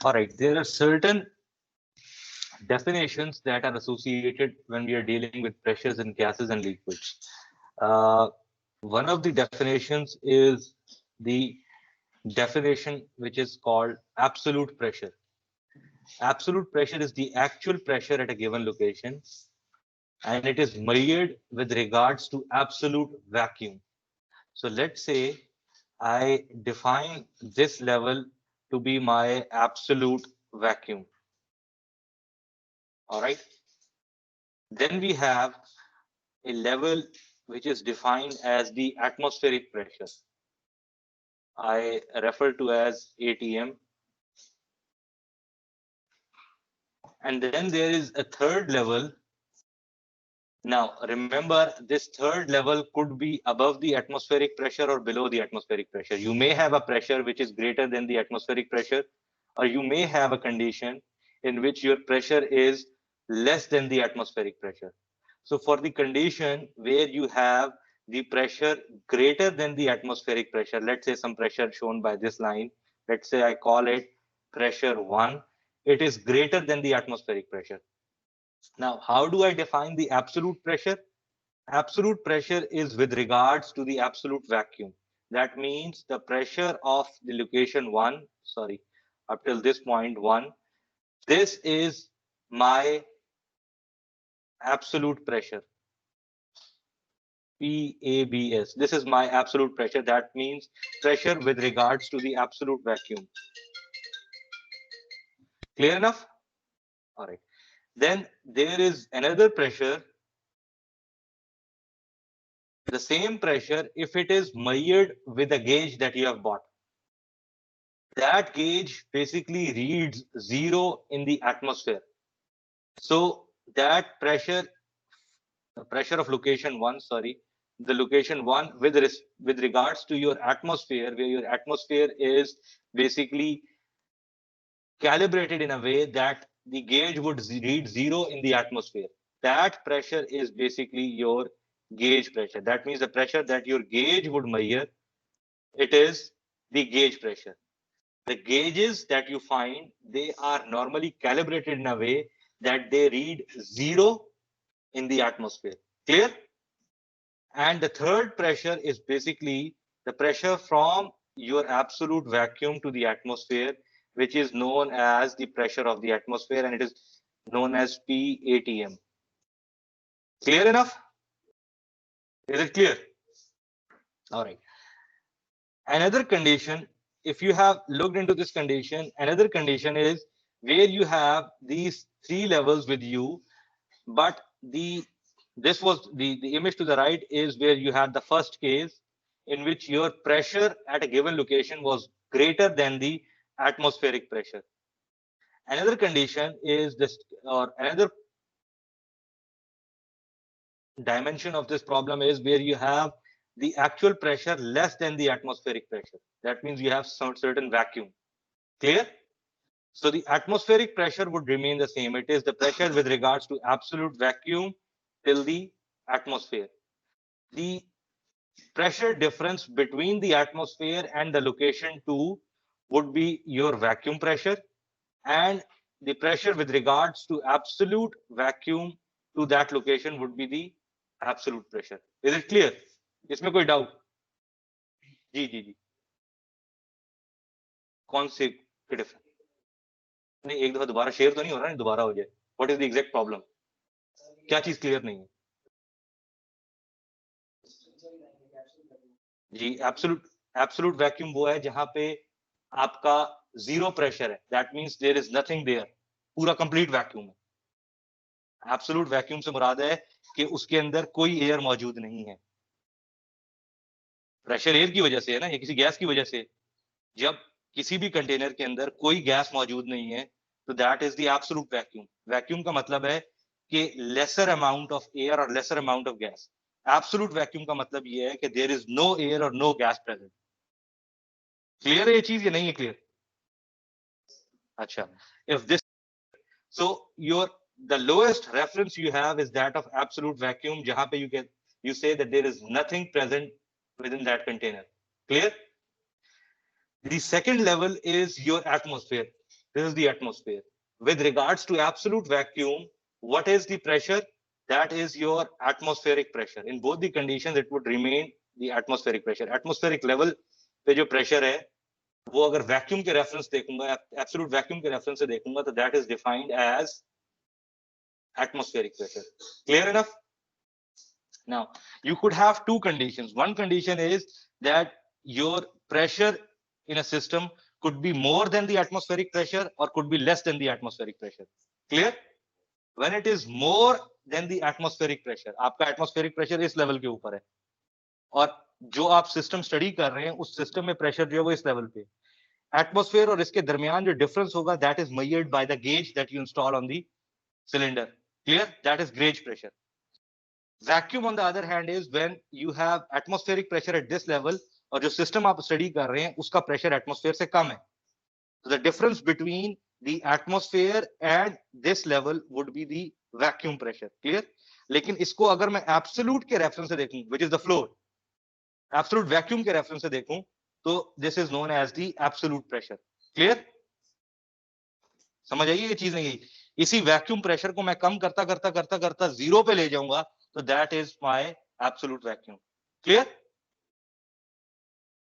All right, there are certain definitions that are associated when we are dealing with pressures in gases and liquids. Uh, One of the definitions is the definition which is called absolute pressure. Absolute pressure is the actual pressure at a given location, and it is measured with regards to absolute vacuum. So let's say I define this level to be my absolute vacuum. All right. Then we have a level which is defined as the atmospheric pressure. I refer to as ATM. And then there is a third level. Now, remember, this third level could be above the atmospheric pressure or below the atmospheric pressure. You may have a pressure which is greater than the atmospheric pressure, or you may have a condition in which your pressure is less than the atmospheric pressure. So for the condition where you have the pressure greater than the atmospheric pressure, let's say some pressure shown by this line, let's say I call it pressure 1, it is greater than the atmospheric pressure. Now, how do I define the absolute pressure? Absolute pressure is with regards to the absolute vacuum. That means the pressure of the location 1, sorry, up till this point 1, this is my absolute pressure. PABS. This is my absolute pressure. That means pressure with regards to the absolute vacuum. Clear enough? All right. Then there is another pressure. The same pressure, if it is measured with a gauge that you have bought, that gauge basically reads 0 in the atmosphere. So that pressure, the pressure of location 1, sorry, the location 1 with regards to your atmosphere, where your atmosphere is basically calibrated in a way that the gauge would read 0 in the atmosphere. That pressure is basically your gauge pressure. That means the pressure that your gauge would measure, it is the gauge pressure. The gauges that you find, they are normally calibrated in a way that they read 0 in the atmosphere. Clear? And the third pressure is basically the pressure from your absolute vacuum to the atmosphere, which is known as the pressure of the atmosphere, and it is known as PATM. Clear enough? Is it clear? All right. Another condition, if you have looked into this condition, another condition is where you have these three levels with you, but this was the image to the right is where you had the first case in which your pressure at a given location was greater than the atmospheric pressure. Another condition is this, or another dimension of this problem is where you have the actual pressure less than the atmospheric pressure. That means you have some certain vacuum. Clear? So the atmospheric pressure would remain the same. It is the pressure with regards to absolute vacuum till the atmosphere. The pressure difference between the atmosphere and the location 2 would be your vacuum pressure, and the pressure with regards to absolute vacuum to that location would be the absolute pressure. Is it clear? इसमें कोई doubt? जी जी जी कौन से difference? नहीं एक दफा दोबारा share तो नहीं हो रहा, नहीं दोबारा हो जाए. What is the exact problem? क्या चीज क्लियर नहीं है? जी एब्सोल्यूट वैक्यूम वो है जहां पे आपका जीरो प्रेशर है. That means there is nothing there. पूरा कंप्लीट वैक्यूम है. एब्सोल्यूट वैक्यूम से मुराद है कि उसके अंदर कोई एयर मौजूद नहीं है. प्रेशर एयर की वजह से है ना, या किसी गैस की वजह से. जब किसी भी कंटेनर के अंदर कोई गैस मौजूद नहीं है तो that is the absolute vacuum. Vacuum का मतलब है कि लेसर अमाउंट ऑफ एयर और lesser amount of gas. Absolute vacuum का मतलब ये है कि देयर इज नो एयर और नो गैस प्रेजेंट. क्लियर है ये चीज या नहीं है क्लियर? अच्छा, if this, so your the lowest reference you have is that of absolute vacuum, jahan pe you say that there is nothing present within that container. Clear? The second level is your atmosphere. This is the atmosphere. With regards to absolute vacuum, what is the pressure? That is your atmospheric pressure. In both the conditions, it would remain the atmospheric pressure. Atmospheric level पे जो pressure है, वो अगर vacuum के reference देखूंगा, absolute vacuum के reference से देखूंगा, तो that is defined as atmospheric pressure. Clear enough? Now, you could have two conditions. One condition is that your pressure in a system could be more than the atmospheric pressure or could be less than the atmospheric pressure. Clear? When it is more than the atmospheric pressure, आपका atmospheric pressure इस level के ऊपर है और जो आप system study कर रहे हैं उस सिस्टम में प्रेशर जो है वो इस लेवल पे, एटमॉस्फेयर और इसके दरमियान जो डिफरेंस होगा that is measured by the gauge that you install on the cylinder. Clear? That is gauge pressure. Vacuum on the other hand is when you have atmospheric pressure at this level और जो system आप study कर रहे हैं उसका pressure atmosphere से कम है. So the difference between the atmosphere and this level would be the vacuum pressure. Clear? लेकिन इसको अगर मैं absolute के रेफरेंस से देखूं, which is the floor, absolute vacuum के रेफरेंस से देखूं, तो this is known as the absolute pressure. Clear? समझ आइए ये चीज नहीं है. इसी वैक्यूम प्रेशर को मैं कम करता करता करता करता जीरो पे ले जाऊंगा, तो that is my absolute vacuum. Clear?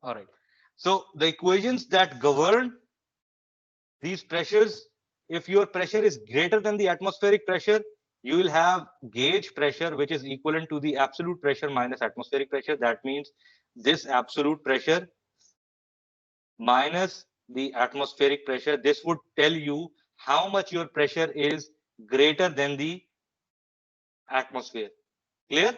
Alright. So the equations that govern these pressures, if your pressure is greater than the atmospheric pressure, you will have gauge pressure which is equivalent to the absolute pressure minus atmospheric pressure. That means this absolute pressure minus the atmospheric pressure, this would tell you how much your pressure is greater than the atmosphere. Clear?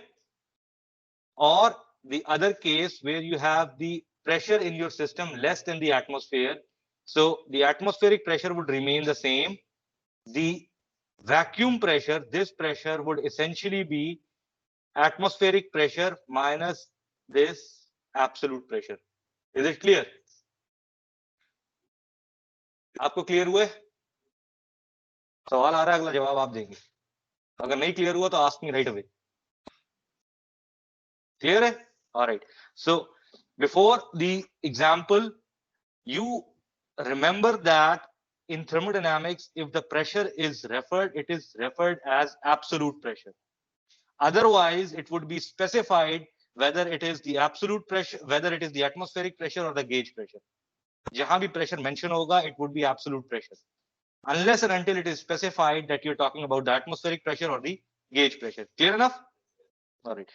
Or the other case where you have the pressure in your system less than the atmosphere, so the atmospheric pressure would remain the same. The vacuum pressure, this pressure would essentially be atmospheric pressure minus this absolute pressure. Is it clear? आपको clear हुआ है? सवाल आ रहा है, अगला जवाब आप देंगे. अगर नहीं क्लियर हुआ तो ask me right away. Clear है? Alright. So before the example, you remember that in thermodynamics, if the pressure is referred, it is referred as absolute pressure. Otherwise, it would be specified whether it is the absolute pressure, whether it is the atmospheric pressure or the gauge pressure. जहां भी pressure mention होगा, it would be absolute pressure, unless and until it is specified that you're talking about the atmospheric pressure or the gauge pressure. Clear enough? All right.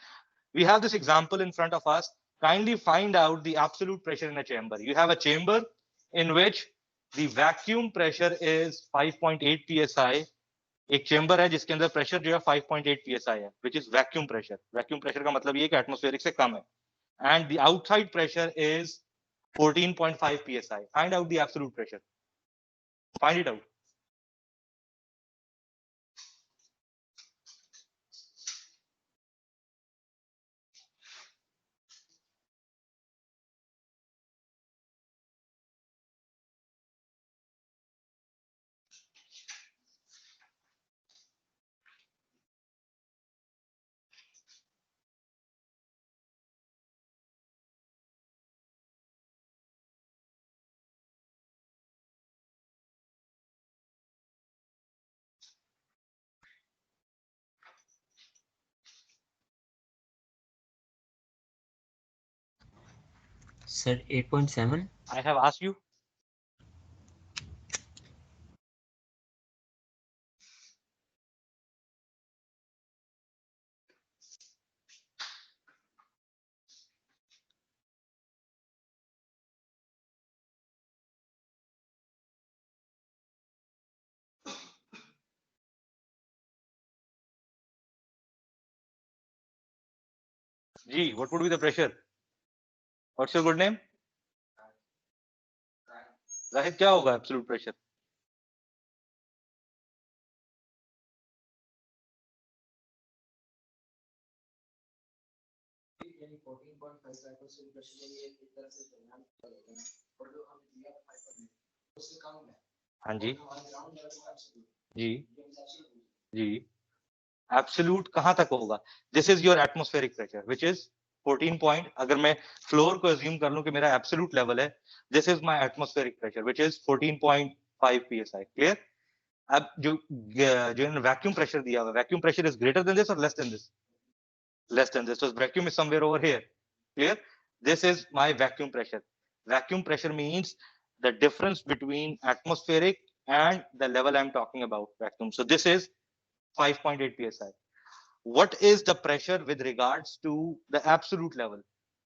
We have this example in front of us. Kindly find out the absolute pressure in a chamber. You have a chamber in which the vacuum pressure is 5.8 psi. एक chamber है जिसके अंदर pressure जो है 5.8 psi है, which is vacuum pressure. Vacuum pressure का मतलब ये है कि एटमॉस्फेरिक से कम है. And the outside pressure is 14.5 psi. Find out the absolute pressure. Find it out. Sir, 8.7. I have asked you. G, what would be the pressure? What's your good name? Zahid, क्या होगा absolute pressure? हाँ जी जी जी. Absolute कहां तक होगा? This is your atmospheric pressure which is 14 point. अगर मैं floor को assume कर लूं कि मेरा एब्सोल्यूट लेवल है, this is my atmospheric pressure which is 14 5 psi. Clear? अब जो vacuum pressure दिया हुआ, vacuum pressure is greater than this or less than this? Less than this. So vacuum is somewhere over here. Clear? This is my vacuum pressure. Vacuum pressure means the difference between atmospheric and the level I'm talking about, vacuum. So this is 5.8 psi. What is the pressure with regards to the absolute level?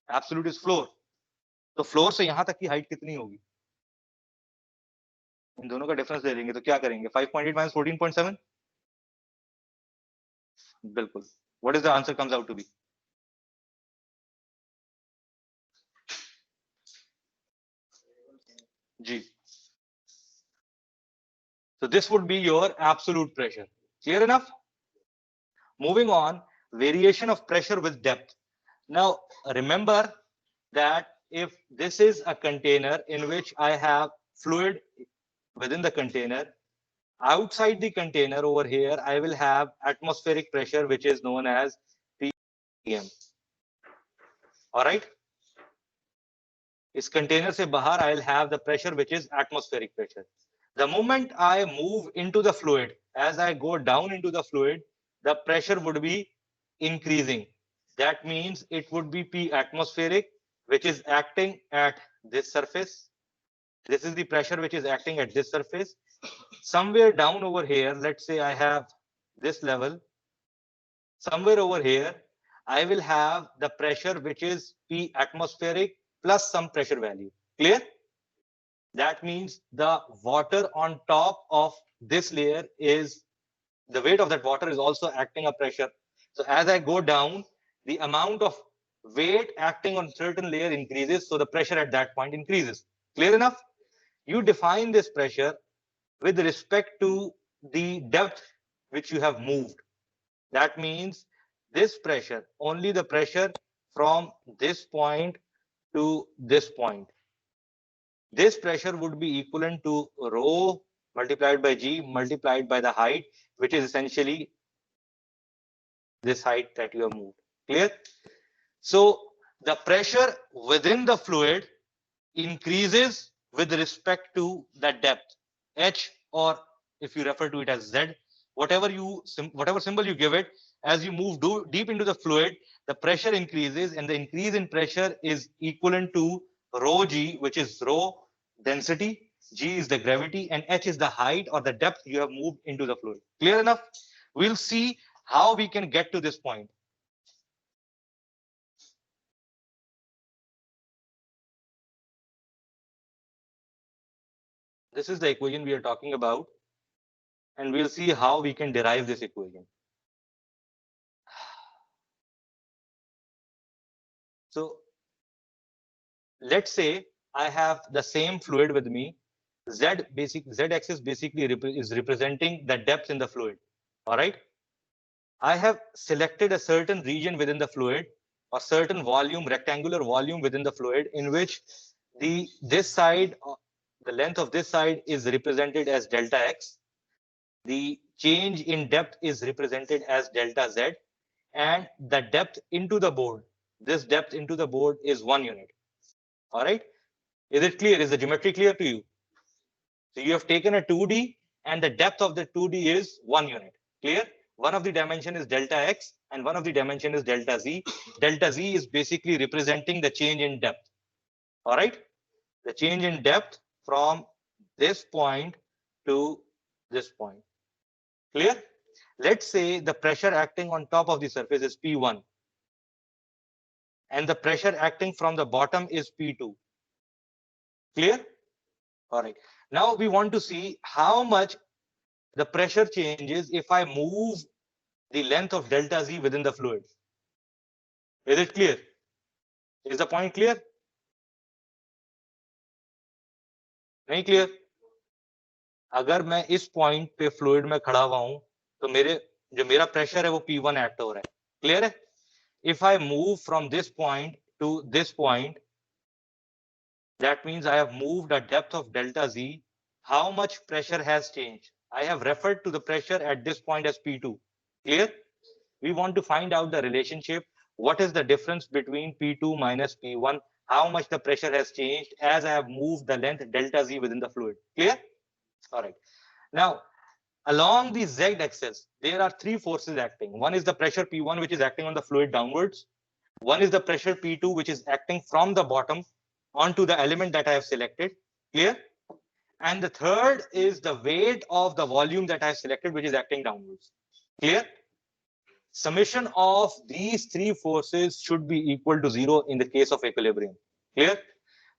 Absolute is floor. तो floor से यहां तक की height कितनी होगी? इन दोनों का difference ले लेंगे तो क्या करेंगे? 5.8 minus 14.7. बिल्कुल. What is the answer comes out to be? G. So this would be your absolute pressure. Clear enough? Moving on, variation of pressure with depth. Now remember that if this is a container in which I have fluid within the container, outside the container over here, I will have atmospheric pressure, which is known as PM. All right. इस container से बाहर I'll have the pressure which is atmospheric pressure. The moment I move into the fluid, as I go down into the fluid, the pressure would be increasing. That means it would be P atmospheric, which is acting at this surface. This is the pressure which is acting at this surface. Somewhere down over here, let's say I have this level. Somewhere over here, I will have the pressure which is P atmospheric plus some pressure value. Clear? That means the water on top of this layer is, the weight of that water is also acting a pressure. So as I go down, the amount of weight acting on certain layer increases. So the pressure at that point increases. Clear enough? You define this pressure with respect to the depth which you have moved. That means this pressure, only the pressure from this point to this point. This pressure would be equivalent to rho multiplied by G multiplied by the height, which is essentially this height that you have moved. Clear? So the pressure within the fluid increases with respect to the depth, H, or if you refer to it as Z, whatever symbol you give it, as you move deep into the fluid, the pressure increases, and the increase in pressure is equivalent to rho G, which is rho density, G is the gravity, and H is the height or the depth you have moved into the fluid. Clear enough? We'll see how we can get to this point. This is the equation we are talking about, and we'll see how we can derive this equation. So let's say I have the same fluid with me. Z-axis basically is representing the depth in the fluid. All right. I have selected a certain region within the fluid, or certain volume, rectangular volume within the fluid, in which this side, the length of this side is represented as delta X. The change in depth is represented as delta Z, and the depth into the board, this depth into the board is 1 unit. All right. Is it clear? Is the geometry clear to you? So you have taken a 2D and the depth of the 2D is 1 unit. Clear? One of the dimension is delta X and one of the dimension is delta Z. Delta Z is basically representing the change in depth. All right. The change in depth from this point to this point. Clear? Let's say the pressure acting on top of the surface is P1 and the pressure acting from the bottom is P2. Clear? All right. Now we want to see how much the pressure changes if I move the length of delta Z within the fluid. Is it clear? Is the point clear? नहीं clear? अगर मैं इस point पे fluid में खड़ा हुआ हूं तो मेरा प्रेशर है वो P1 एक्ट हो रहा है. क्लियर है? If I move from this point to this point, that means I have moved a depth of delta Z. How much pressure has changed? I have referred to the pressure at this point as P2. Clear? We want to find out the relationship. What is the difference between P2 minus P1? How much the pressure has changed as I have moved the length delta Z within the fluid. Clear? All right. Now, along the z-axis, there are three forces acting. One is the pressure P1, which is acting on the fluid downwards. One is the pressure P2, which is acting from the bottom onto the element that I have selected. Clear? And the third is the weight of the volume that I have selected, which is acting downwards. Clear? Summation of these three forces should be equal to 0 in the case of equilibrium. Clear?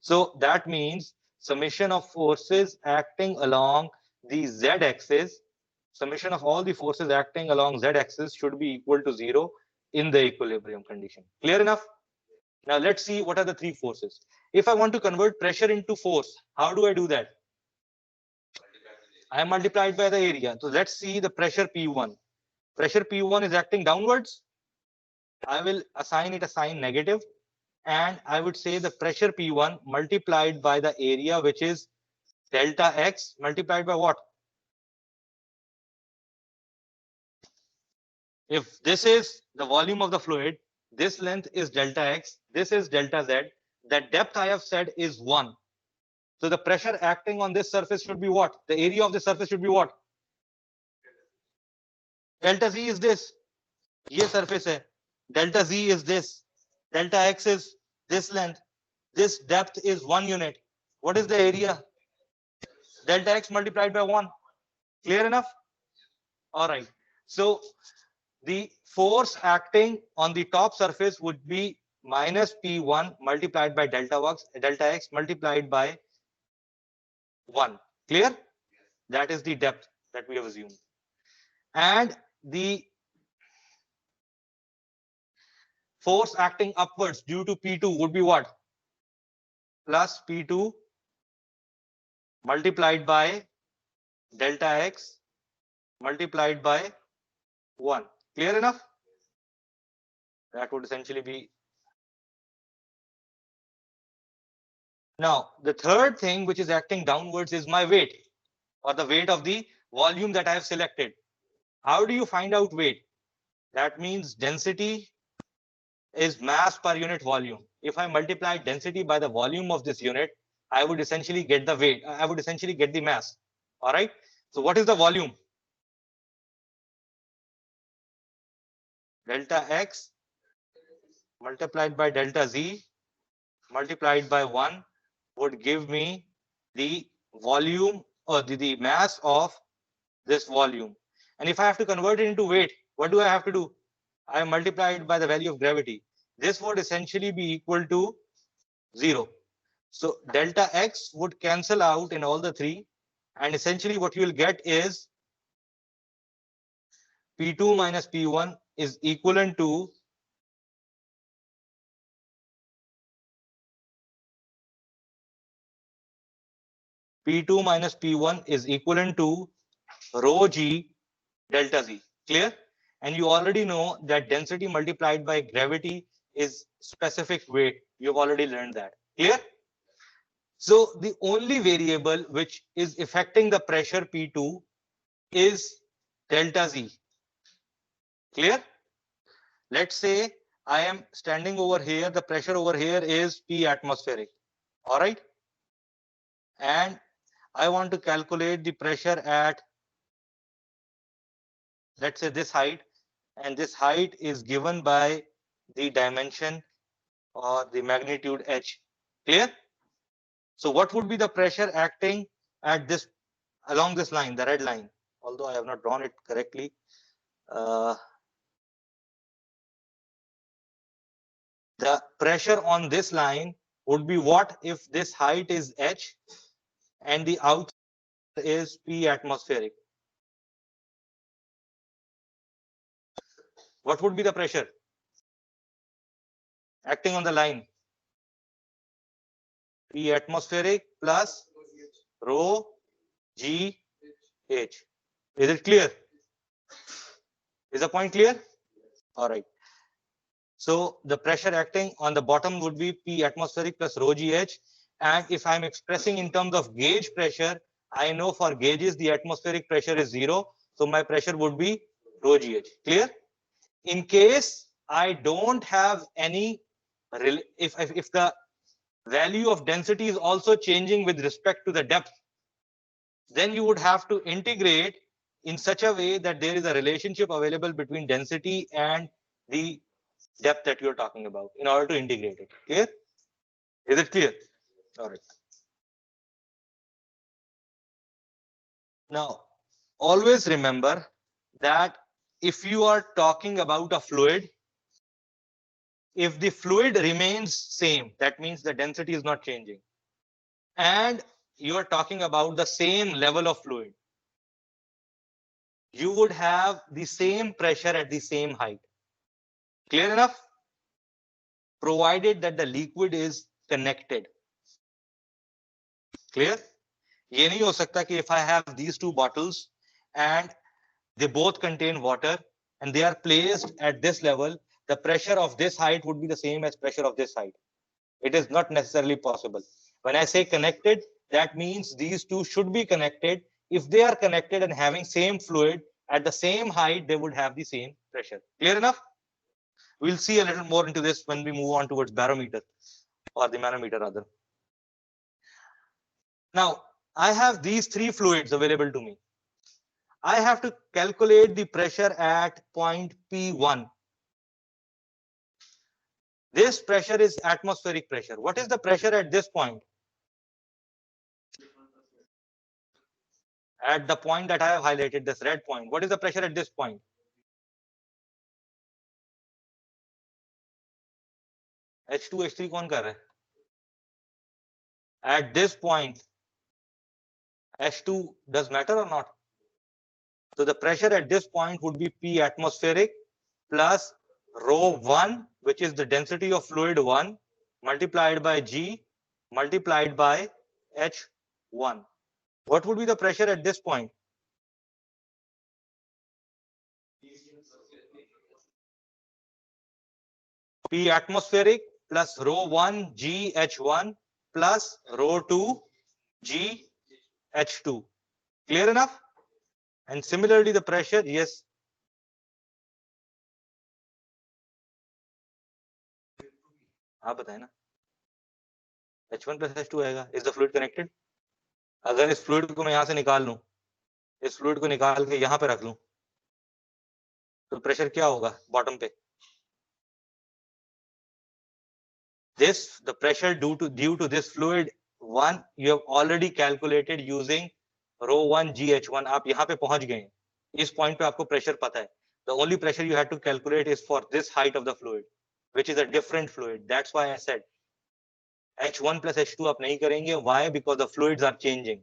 So that means summation of forces acting along the z-axis, summation of all the forces acting along z-axis should be equal to 0 in the equilibrium condition. Clear enough? Now let's see what are the three forces. If I want to convert pressure into force, how do I do that? I am multiplied by the area. So let's see the pressure P1. Pressure P1 is acting downwards. I will assign it a sign negative, and I would say the pressure P1 multiplied by the area, which is delta X, multiplied by what? If this is the volume of the fluid, this length is delta X, this is delta Z, the depth I have said is 1. So the pressure acting on this surface should be what? The area of the surface should be what? Delta Z is this. ये surface है. Delta Z is this. Delta X is this length. This depth is 1 unit. What is the area? Delta X multiplied by 1. Clear enough? All right. So the force acting on the top surface would be minus P1 multiplied by delta X multiplied by 1. Clear? That is the depth that we have assumed. And the force acting upwards due to P2 would be what? Plus P2 multiplied by delta X multiplied by 1. Clear enough? That would essentially be. Now, the third thing which is acting downwards is my weight, or the weight of the volume that I have selected. How do you find out weight? That means density is mass per unit volume. If I multiply density by the volume of this unit, I would essentially get the weight. I would essentially get the mass. All right. So what is the volume? Delta X multiplied by delta Z multiplied by 1 would give me the volume, or the mass of this volume. And if I have to convert it into weight, what do I have to do? I multiply it by the value of gravity. This would essentially be equal to 0. So delta X would cancel out in all the three. And essentially what you will get is P2 minus P1 is equivalent to P2 minus P1 is equivalent to rho G delta Z. Clear? And you already know that density multiplied by gravity is specific weight. You've already learned that. Clear? So the only variable which is affecting the pressure P2 is delta Z. Clear? Let's say I am standing over here. The pressure over here is P atmospheric. All right. And I want to calculate the pressure at, let's say, this height. And this height is given by the dimension or the magnitude H. Clear? So what would be the pressure acting at this, along this line, the red line? Although I have not drawn it correctly. The pressure on this line would be what if this height is H and the outside is P atmospheric? What would be the pressure acting on the line? P atmospheric plus rho G H. Is it clear? Is the point clear? All right. So the pressure acting on the bottom would be P atmospheric plus rho GH. And if I'm expressing in terms of gauge pressure, I know for gauges the atmospheric pressure is 0. So my pressure would be rho GH. Clear? In case I don't have any, if the value of density is also changing with respect to the depth, then you would have to integrate in such a way that there is a relationship available between density and the depth that you're talking about in order to integrate it. Clear? Is it clear? All right. Now, always remember that if you are talking about a fluid, if the fluid remains same, that means the density is not changing. And you are talking about the same level of fluid, you would have the same pressure at the same height. Clear enough? Provided that the liquid is connected. Clear? ये नहीं हो सकता कि if I have these two bottles and they both contain water and they are placed at this level, the pressure of this height would be the same as pressure of this height. It is not necessarily possible. When I say connected, that means these two should be connected. If they are connected and having same fluid at the same height, they would have the same pressure. Clear enough? We'll see a little more into this when we move on towards barometer or the manometer rather. Now, I have these three fluids available to me. I have to calculate the pressure at point P1. This pressure is atmospheric pressure. What is the pressure at this point? At the point that I have highlighted, this red point. What is the pressure at this point? H2, H3 कौन कर रहा है? At this point, H2 does matter or not? So the pressure at this point would be P atmospheric plus rho 1, which is the density of fluid 1, multiplied by G, multiplied by H1. What would be the pressure at this point? P atmospheric plus rho 1 G H1 plus rho 2 G H2. Clear enough? And similarly, the pressure, yes. आप बताएं ना. H1 plus H2 आएगा. Is the fluid connected? अगर इस fluid को मैं यहाँ से निकाल लूं, इस fluid को निकाल के यहाँ पे रख लूं, तो pressure क्या होगा bottom पे? This, the pressure due to this fluid 1, you have already calculated using rho 1 GH1. आप यहाँ पे पहुंच गए हैं. इस point पे आपको pressure पता है. The only pressure you had to calculate is for this height of the fluid, which is a different fluid. That's why I said H1 plus H2 आप नहीं करेंगे. Why? Because the fluids are changing.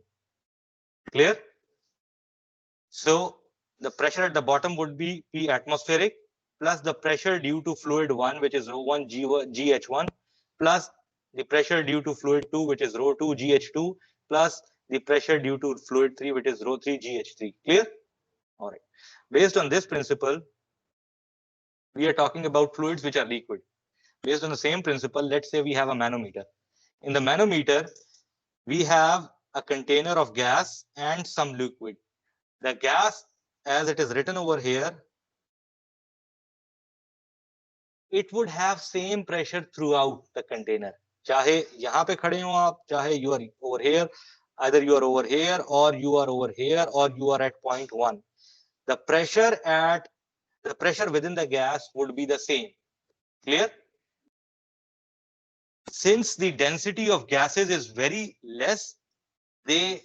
Clear? So the pressure at the bottom would be P atmospheric plus the pressure due to fluid 1, which is rho 1 GH1, plus the pressure due to fluid 2, which is rho 2 GH2, plus the pressure due to fluid 3, which is rho 3 GH3. Clear? All right. Based on this principle, we are talking about fluids which are liquid. Based on the same principle, let's say we have a manometer. In the manometer, we have a container of gas and some liquid. The gas, as it is written over here, it would have same pressure throughout the container. चाहे यहाँ पे खड़े हो आप, चाहे you are over here, either you are over here or you are over here or you are at point 1. The pressure within the gas would be the same. Clear? Since the density of gases is very less, they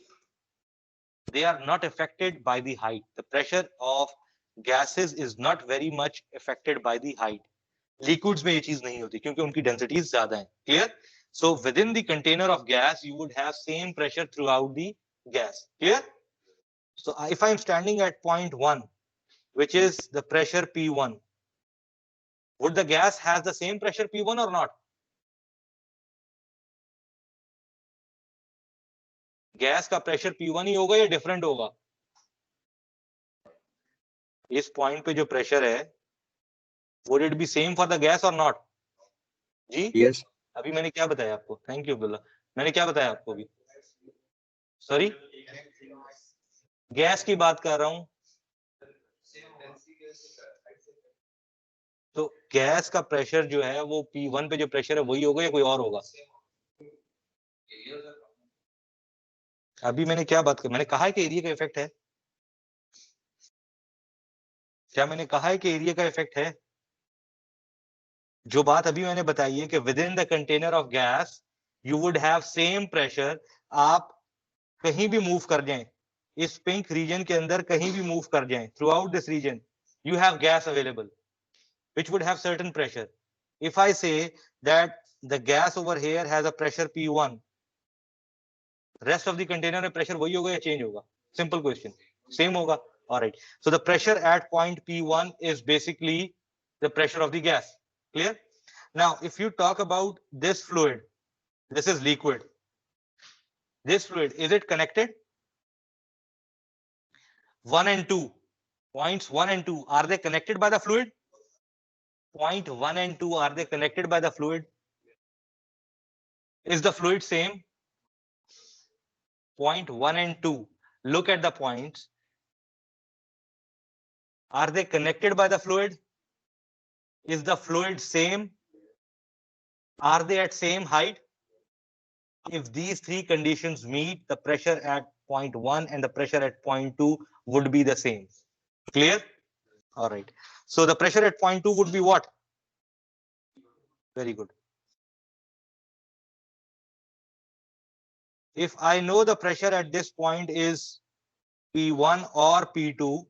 are not affected by the height. The pressure of gases is not very much affected by the height. Liquids में ये चीज नहीं होती क्योंकि उनकी densities ज्यादा हैं. Clear? So within the container of gas, you would have same pressure throughout the gas. Clear? So if I am standing at point 1, which is the pressure P1, would the gas has the same pressure P1 or not? Gas का pressure P1 ही होगा या different होगा? इस point पे जो pressure है, would it be same for the gas or not? Ji? Yes. अभी मैंने क्या बताया आपको? Thank you Abdullah. मैंने क्या बताया आपको अभी? सॉरी, गैस की बात कर रहा हूं. तो गैस का प्रेशर जो है वो P1 पे जो प्रेशर है वही होगा या कोई और होगा? अभी मैंने क्या बात की? मैंने कहा है कि एरिया का इफेक्ट है। क्या मैंने कहा है कि एरिया का इफेक्ट है? जो बात अभी मैंने बताई है कि with in the container of gas you would have same pressure. आप कहीं भी मूव कर जाएं, इस पिंक रीजन के अंदर कहीं भी मूव कर जाएं, throughout this region you have gas available which would have certain pressure. If I say that the gas over here has a pressure P1, rest of the container में pressure वही होगा या change होगा? Simple question. Same होगा. All right. So the pressure at point P1 is basically the pressure of the gas. Clear? Now, if you talk about this fluid, this is liquid. This fluid, is it connected? 1 and 2. Points 1 and 2, are they connected by the fluid? Point 1 and 2, are they connected by the fluid? Is the fluid same? Point 1 and 2. Look at the points. Are they connected by the fluid? Is the fluid same? Are they at same height? If these three conditions meet, the pressure at point 1 and the pressure at point 2 would be the same. Clear? All right. So the pressure at point 2 would be what? Very good. If I know the pressure at this point is P1 or P2,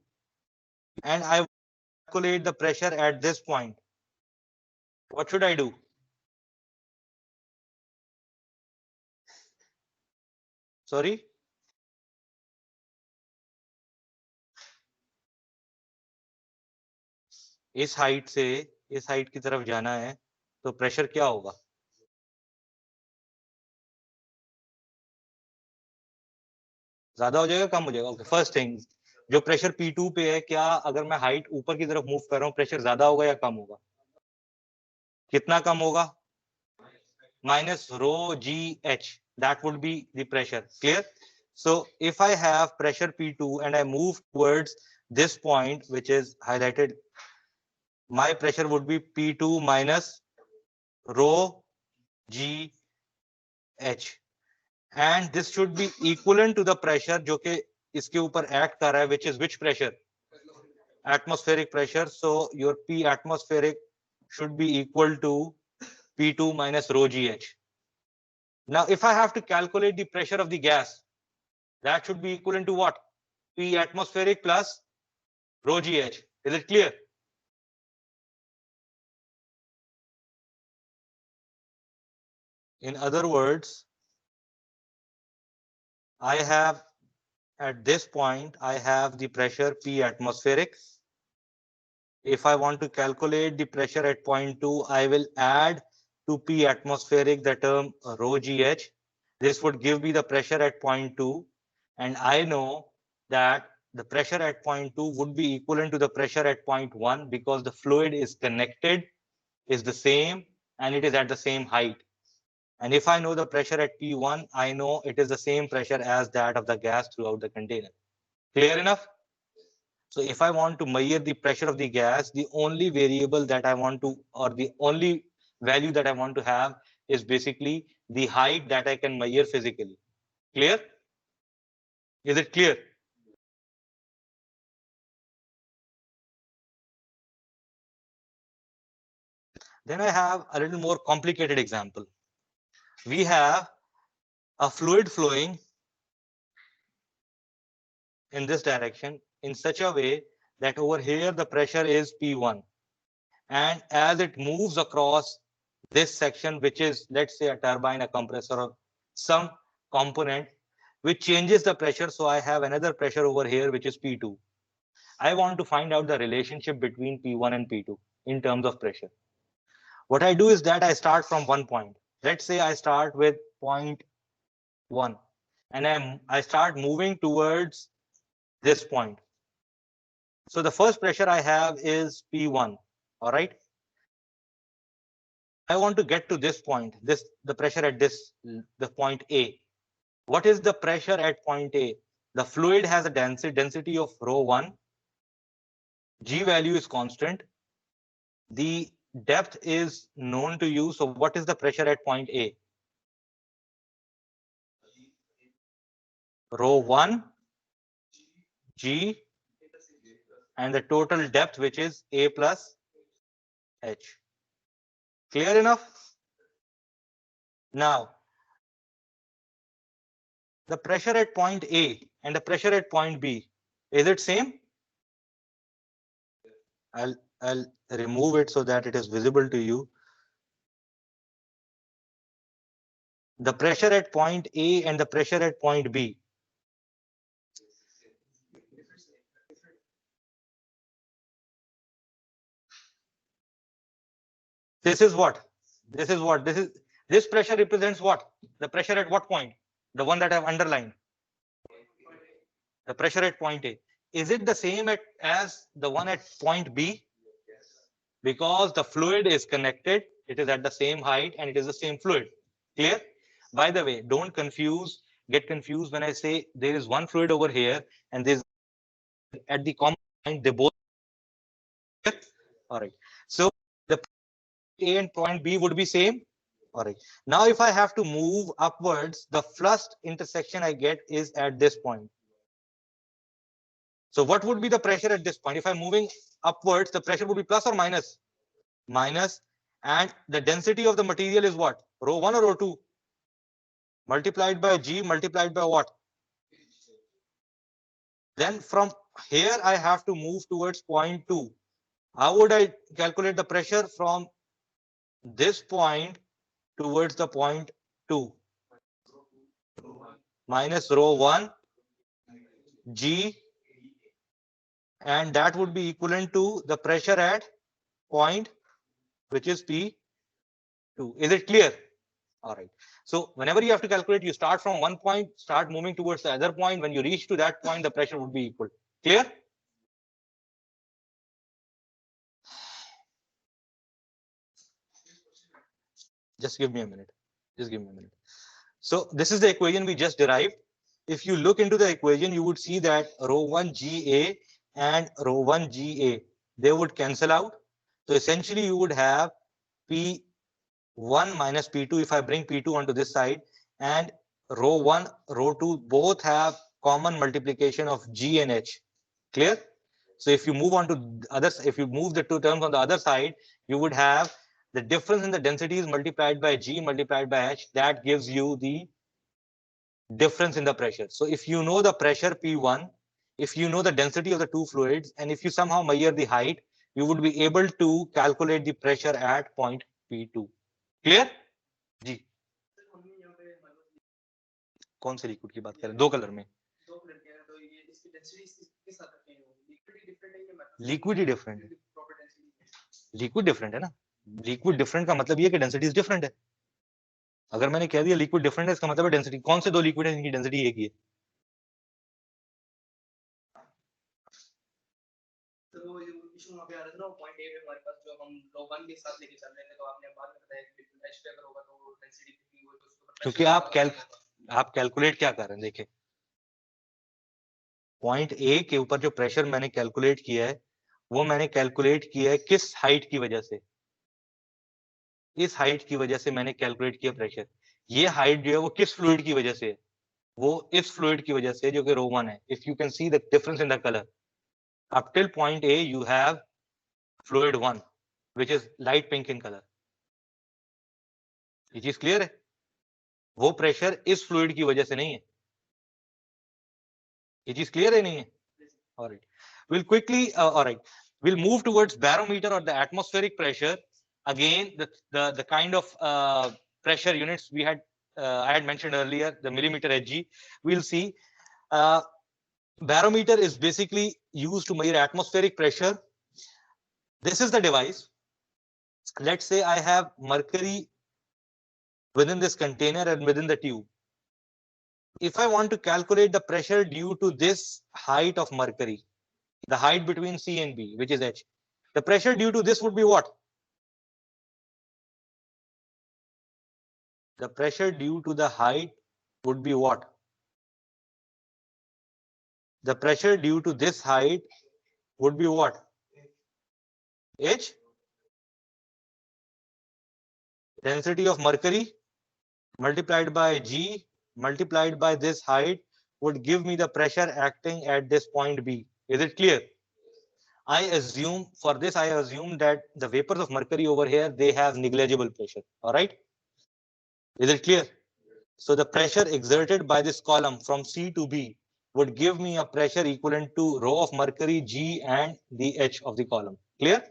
and I calculate the pressure at this point, what should I do? Sorry? इस height से इस height की तरफ जाना है तो pressure क्या होगा? ज्यादा हो जाएगा, कम हो जाएगा? ओके, फर्स्ट थिंग, जो प्रेशर P2 पे है, क्या अगर मैं हाइट ऊपर की तरफ मूव कर रहा हूँ प्रेशर ज्यादा होगा या कम होगा? कितना कम होगा? minus rho GH, that would be the pressure. Clear? So if I have pressure P2 and I move towards this point which is highlighted, my pressure would be P2 minus rho GH, and this should be equivalent to the pressure जो कि इसके ऊपर act कर रहा है, which is which pressure? Atmospheric pressure. So your P atmospheric should be equal to P2 minus rho GH. Now, if I have to calculate the pressure of the gas, that should be equivalent to what? P atmospheric plus rho GH. Is it clear? In other words, I have at this point, I have the pressure P atmospheric. If I want to calculate the pressure at point 2, I will add to P atmospheric the term rho GH. This would give me the pressure at point 2. And I know that the pressure at point 2 would be equivalent to the pressure at point 1 because the fluid is connected, is the same, and it is at the same height. And if I know the pressure at P1, I know it is the same pressure as that of the gas throughout the container. Clear enough? So if I want to measure the pressure of the gas, the only variable that I want to, or the only value that I want to have is basically the height that I can measure physically. Clear? Is it clear? Then I have a little more complicated example. We have a fluid flowing in this direction in such a way that over here the pressure is P1. And as it moves across this section, which is, let's say, a turbine, a compressor, or some component which changes the pressure. So I have another pressure over here, which is P2. I want to find out the relationship between P1 and P2 in terms of pressure. What I do is that I start from one point. Let's say I start with point 1 and I start moving towards this point. So the first pressure I have is P1. All right. I want to get to this point, the pressure at the point A. What is the pressure at point A? The fluid has a density of rho 1. G value is constant. The depth is known to you. So what is the pressure at point A? rho 1 G and the total depth, which is A plus H. Clear enough? Now, the pressure at point A and the pressure at point B, is it same? I'll remove it so that it is visible to you. The pressure at point A and the pressure at point B. This is what? This pressure represents what? The pressure at what point? The one that I've underlined. The pressure at point A. Is it the same as the one at point B? Because the fluid is connected, it is at the same height and it is the same fluid. Clear? By the way, don't get confused when I say there is one fluid over here and there's at the common point, they both. All right. So the A and point B would be same. All right. Now, if I have to move upwards, the first intersection I get is at this point. So what would be the pressure at this point? If I'm moving upwards, the pressure would be plus or minus? Minus. And the density of the material is what? Rho 1 or rho 2? Multiplied by G multiplied by what? Then from here, I have to move towards point 2. How would I calculate the pressure from this point towards the point 2? Minus rho 1 G, and that would be equivalent to the pressure at point, which is P2. Is it clear? All right. So whenever you have to calculate, you start from one point, start moving towards the other point. When you reach to that point, the pressure would be equal. Clear? Just give me a minute. Just give me a minute. So this is the equation we just derived. If you look into the equation, you would see that rho 1 GA and rho 1 GA, they would cancel out. So essentially, you would have P1 minus P2 if I bring P2 onto this side, and rho 1, rho 2 both have common multiplication of G and H. Clear? So if you move on to others, if you move the two terms on the other side, you would have the difference in the densities multiplied by G multiplied by H. That gives you the difference in the pressure. So if you know the pressure P1, if you know the density of the two fluids, and if you somehow measure the height, you would be able to calculate the pressure at point P2. Clear? जी कौन से liquid की बात कर रहे हैं? दो colour में liquid ही different है. लिक्विड डिफरेंट है ना. लिक्विड डिफरेंट का मतलब ये कि डेंसिटीज डिफरेंट है. अगर मैंने कह दिया लिक्विड डिफरेंट है, इसका मतलब है डेंसिटी. कौन से दो लिक्विड है जिनकी डेंसिटी एक ही है? तो इशू वहां पे आ रहा था ना, पॉइंट ए पे हमारे पास जो हम लो 1 के साथ लेके चल रहे थे, तो आपने बाद में बताया कि एच पे अगर होगा तो डेंसिटी कितनी होगी, तो उसको क्योंकि आप कैलकुलेट क्या कर रहे हैं? देखिए, पॉइंट ए के ऊपर जो प्रेशर मैंने कैलकुलेट किया है, वो मैंने कैलकुलेट किया है किस हाइट की वजह से? इस हाइट की वजह से मैंने कैलकुलेट किया प्रेशर. ये हाइट जो है वो किस फ्लूइड की वजह से है? वो इस फ्लूइड की वजह से जो कि रो 1 है. If you can see the difference in the colour, up till point A you have fluid 1 which is light pink in color. ये चीज क्लियर है? वो प्रेशर इस फ्लूइड की वजह से नहीं है. ये चीज क्लियर है नहीं है? All right. We'll quickly, all right. We'll move towards barometer or the atmospheric pressure. Again, the kind of pressure units we had, I had mentioned earlier, the millimeter Hg. We'll see. Barometer is basically used to measure atmospheric pressure. This is the device. Let's say I have mercury within this container and within the tube. If I want to calculate the pressure due to this height of mercury, the height between C and B, which is H, the pressure due to this would be what? The pressure due to the height would be what? The pressure due to this height would be what? H, density of mercury multiplied by G multiplied by this height would give me the pressure acting at this point B. Is it clear? I assume that the vapors of mercury over here, they have negligible pressure. All right. Is it clear? So the pressure exerted by this column from C to B would give me a pressure equivalent to rho of mercury, G, and the H of the column. Clear?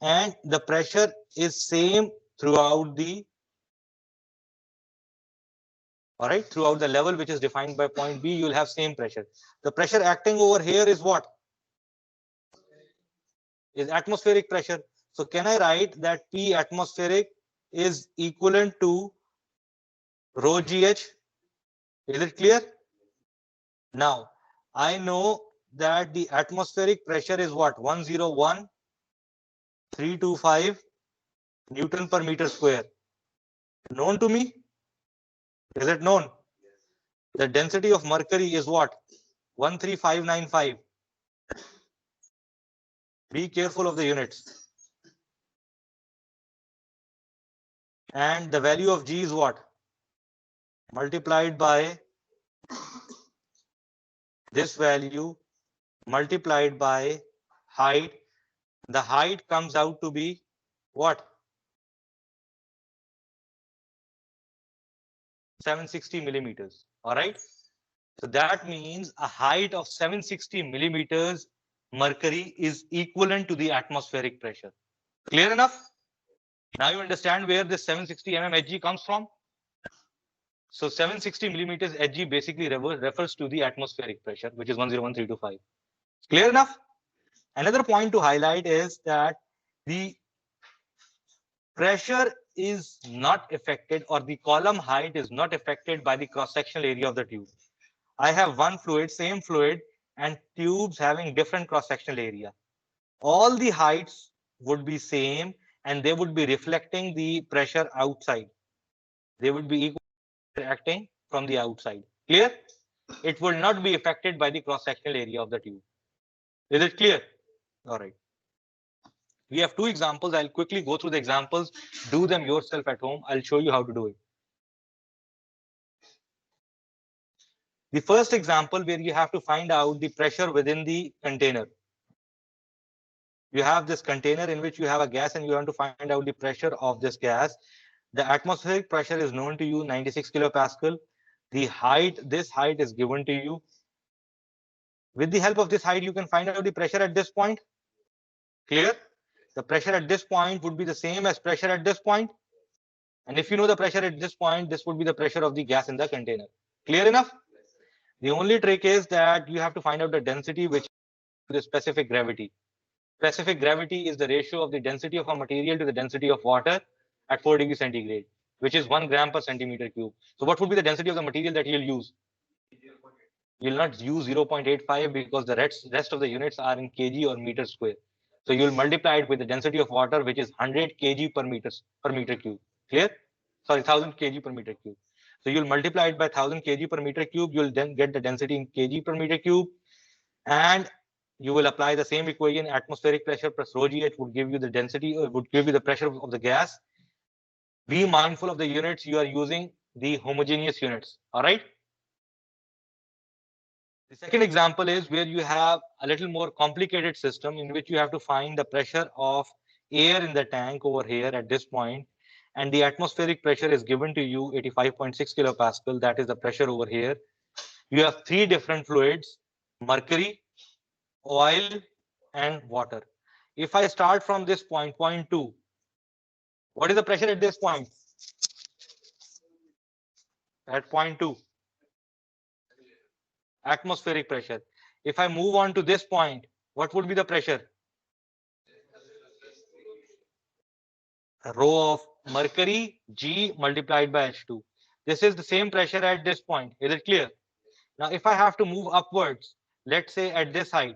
And the pressure is same throughout the, all right, throughout the level which is defined by point B, you'll have same pressure. The pressure acting over here is what? Is atmospheric pressure. So can I write that P atmospheric is equivalent to rho GH? Is it clear? Now, I know that the atmospheric pressure is what? 101,325 Newton per meter square. Known to me? Is it known? The density of mercury is what? 13595. Be careful of the units. And the value of G is what? Multiplied by this value multiplied by height. The height comes out to be what? 760 millimeters. All right. So that means a height of 760 millimeters mercury is equivalent to the atmospheric pressure. Clear enough? Now you understand where this 760 mm Hg comes from. So 760 millimeters Hg basically refers to the atmospheric pressure, which is 101,325. Clear enough? Another point to highlight is that the pressure is not affected, or the column height is not affected by the cross-sectional area of the tube. I have one fluid, same fluid, and tubes having different cross-sectional area. All the heights would be same, and they would be reflecting the pressure outside. They would be equal acting from the outside. Clear? It will not be affected by the cross-sectional area of the tube. Is it clear? All right. We have two examples. I'll quickly go through the examples. Do them yourself at home. I'll show you how to do it. The first example, where you have to find out the pressure within the container. You have this container in which you have a gas, and you want to find out the pressure of this gas. The atmospheric pressure is known to you, 96 kilopascal. The height, this height is given to you. With the help of this height, you can find out the pressure at this point. Clear? The pressure at this point would be the same as pressure at this point. And if you know the pressure at this point, this would be the pressure of the gas in the container. Clear enough? The only trick is that you have to find out the density, which is the specific gravity. Specific gravity is the ratio of the density of a material to the density of water at 4 degrees centigrade, which is 1 gram per centimeter cube. So what would be the density of the material that you'll use? You'll not use 0.85 because the rest of the units are in kg or meter square. So you'll multiply it with the density of water, which is 100 kg per meter cube. Clear? Sorry, 1000 kg per meter cube. So you'll multiply it by 1000 kg per meter cube. You'll then get the density in kg per meter cube, and you will apply the same equation. Atmospheric pressure plus rho gh would give you the density, would give you the pressure of the gas. Be mindful of the units. You are using the homogeneous units. All right. The second example is where you have a little more complicated system in which you have to find the pressure of air in the tank over here at this point, and the atmospheric pressure is given to you 85.6 kilopascal. That is the pressure over here. You have three different fluids: mercury, oil, and water. If I start from this point, point 2, what is the pressure at this point? At point 2, atmospheric pressure. If I move on to this point, what would be the pressure? Rho of mercury G multiplied by H2. This is the same pressure at this point. Is it clear? Now, if I have to move upwards, let's say at this height,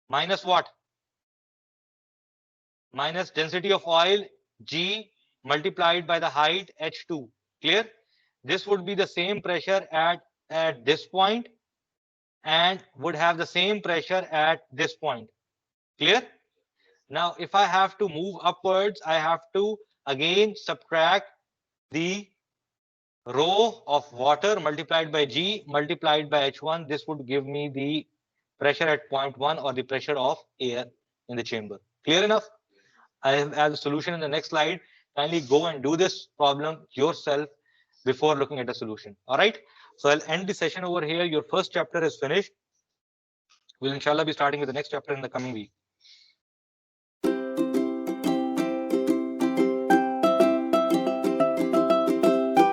minus what? Minus density of oil G multiplied by the height H2. Clear? This would be the same pressure at this point, and would have the same pressure at this point. Clear? Now, if I have to move upwards, I have to again subtract the rho of water multiplied by G multiplied by H1. This would give me the pressure at point 1 or the pressure of air in the chamber. Clear enough? I have a solution in the next slide. Kindly go and do this problem yourself before looking at the solution. All right. So I'll end the session over here. Your first chapter is finished. We'll inshallah be starting with the next chapter in the coming week.